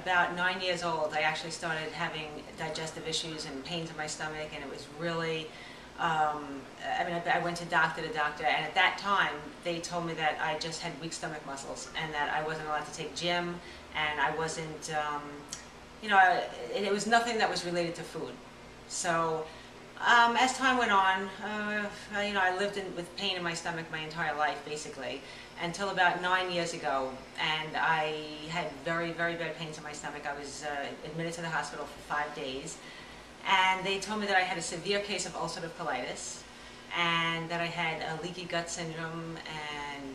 about 9 years old, I actually started having digestive issues and pains in my stomach, and it was really, I mean, I went to doctor, and at that time, they told me that I just had weak stomach muscles, and that I wasn't allowed to take gym, and I wasn't, you know, it was nothing that was related to food. So, as time went on, you know, I lived with pain in my stomach my entire life, basically, until about 9 years ago, and I had very, very bad pains in my stomach. I was admitted to the hospital for 5 days, and they told me that I had a severe case of ulcerative colitis, and that I had a leaky gut syndrome, and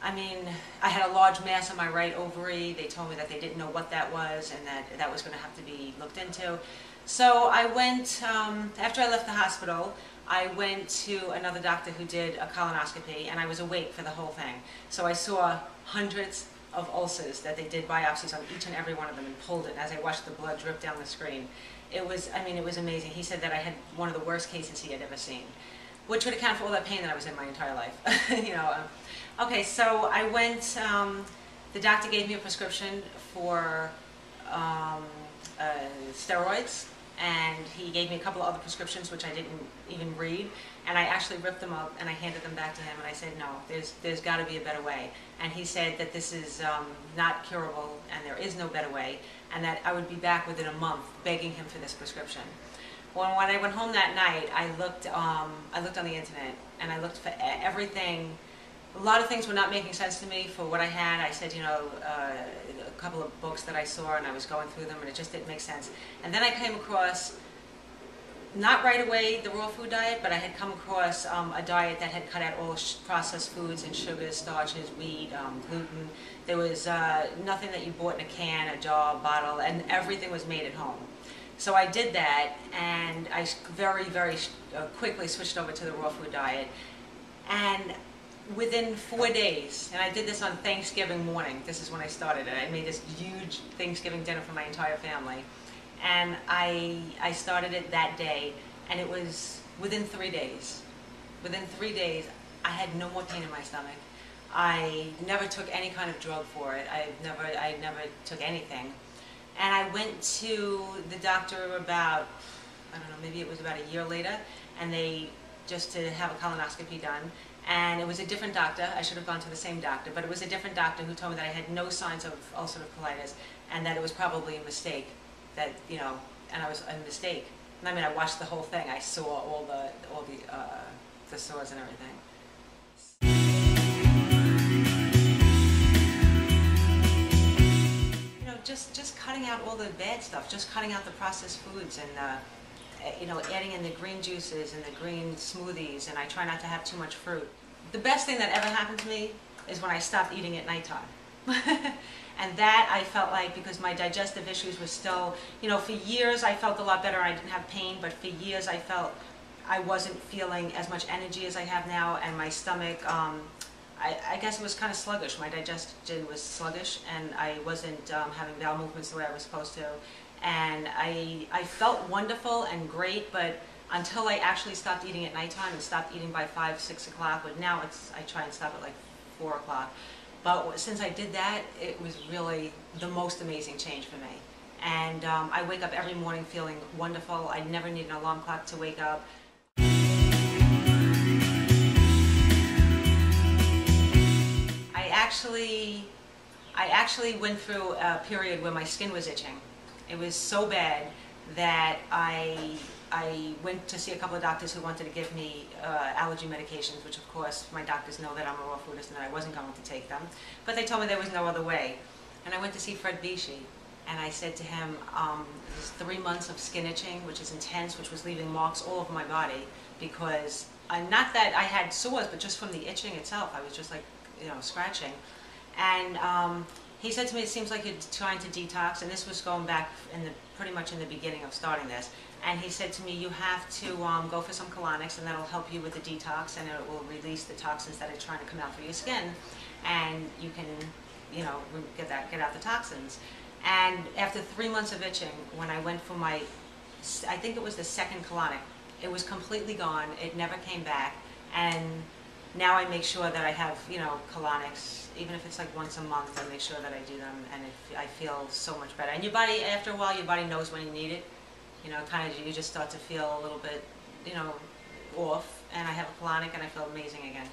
I mean, I had a large mass on my right ovary. They told me that they didn't know what that was, and that was going to have to be looked into. So I went, after I left the hospital, I went to another doctor who did a colonoscopy, and I was awake for the whole thing. So I saw hundreds of ulcers that they did biopsies on each and every one of them and pulled it, and as I watched the blood drip down the screen. It was, I mean, it was amazing. He said that I had one of the worst cases he had ever seen, which would account for all that pain that I was in my entire life. You know. Okay, so I went, the doctor gave me a prescription for steroids, and he gave me a couple of other prescriptions which I didn't even read, and I actually ripped them up and I handed them back to him, and I said, no, there's got to be a better way. And he said that this is not curable and there is no better way, and that I would be back within a month begging him for this prescription. Well, when I went home that night, I looked on the internet, and I looked for everything. A lot of things were not making sense to me for what I had. I said, you know, a couple of books that I saw, and I was going through them, and it just didn't make sense. And then I came across, not right away, the raw food diet, but I had come across a diet that had cut out all processed foods and sugars, starches, wheat, gluten. There was nothing that you bought in a can, a jar, a bottle, and everything was made at home. So I did that, and I very, very quickly switched over to the raw food diet. And within 4 days, and I did this on Thanksgiving morning, this is when I started it. I made this huge Thanksgiving dinner for my entire family. And I started it that day, and it was within 3 days. Within 3 days, I had no more pain in my stomach. I never took any kind of drug for it. I never took anything. And I went to the doctor about, I don't know, maybe it was about a year later, and they, just to have a colonoscopy done. And it was a different doctor. I should have gone to the same doctor, but it was a different doctor who told me that I had no signs of ulcerative colitis, and that it was probably a mistake. That, you know, and I was a mistake. And I mean, I watched the whole thing. I saw all the sores and everything. You know, just cutting out all the bad stuff. Just cutting out the processed foods, and you know, adding in the green juices and the green smoothies, and I try not to have too much fruit. The best thing that ever happened to me is when I stopped eating at nighttime. And that I felt like, because my digestive issues were still, you know, for years I felt a lot better, I didn't have pain, but for years I felt I wasn't feeling as much energy as I have now, and my stomach, I guess it was kind of sluggish. My digestion was sluggish, and I wasn't having bowel movements the way I was supposed to. And I felt wonderful and great, but until I actually stopped eating at nighttime and stopped eating by 5, 6 o'clock, but now I try and stop at like 4 o'clock. But since I did that, it was really the most amazing change for me. And I wake up every morning feeling wonderful. I never need an alarm clock to wake up. I actually went through a period where my skin was itching. It was so bad that I went to see a couple of doctors who wanted to give me allergy medications, which of course my doctors know that I'm a raw foodist and that I wasn't going to take them. But they told me there was no other way. And I went to see Fred Vichy, and I said to him, there's 3 months of skin itching, which is intense, which was leaving marks all over my body, because, not that I had sores, but just from the itching itself, I was just like, you know, scratching. And he said to me, it seems like you're trying to detox, and this was going back pretty much in the beginning of starting this. And he said to me, you have to go for some colonics, and that'll help you with the detox, and it will release the toxins that are trying to come out through your skin, and you can, you know, get out the toxins. And after 3 months of itching, when I went for my, I think it was the second colonic, it was completely gone. It never came back, and now I make sure that I have, you know, colonics, even if it's like once a month, I make sure that I do them, and I feel so much better. And your body, after a while, your body knows when you need it. You know, kind of, you just start to feel a little bit, you know, off, and I have a colonic and I feel amazing again.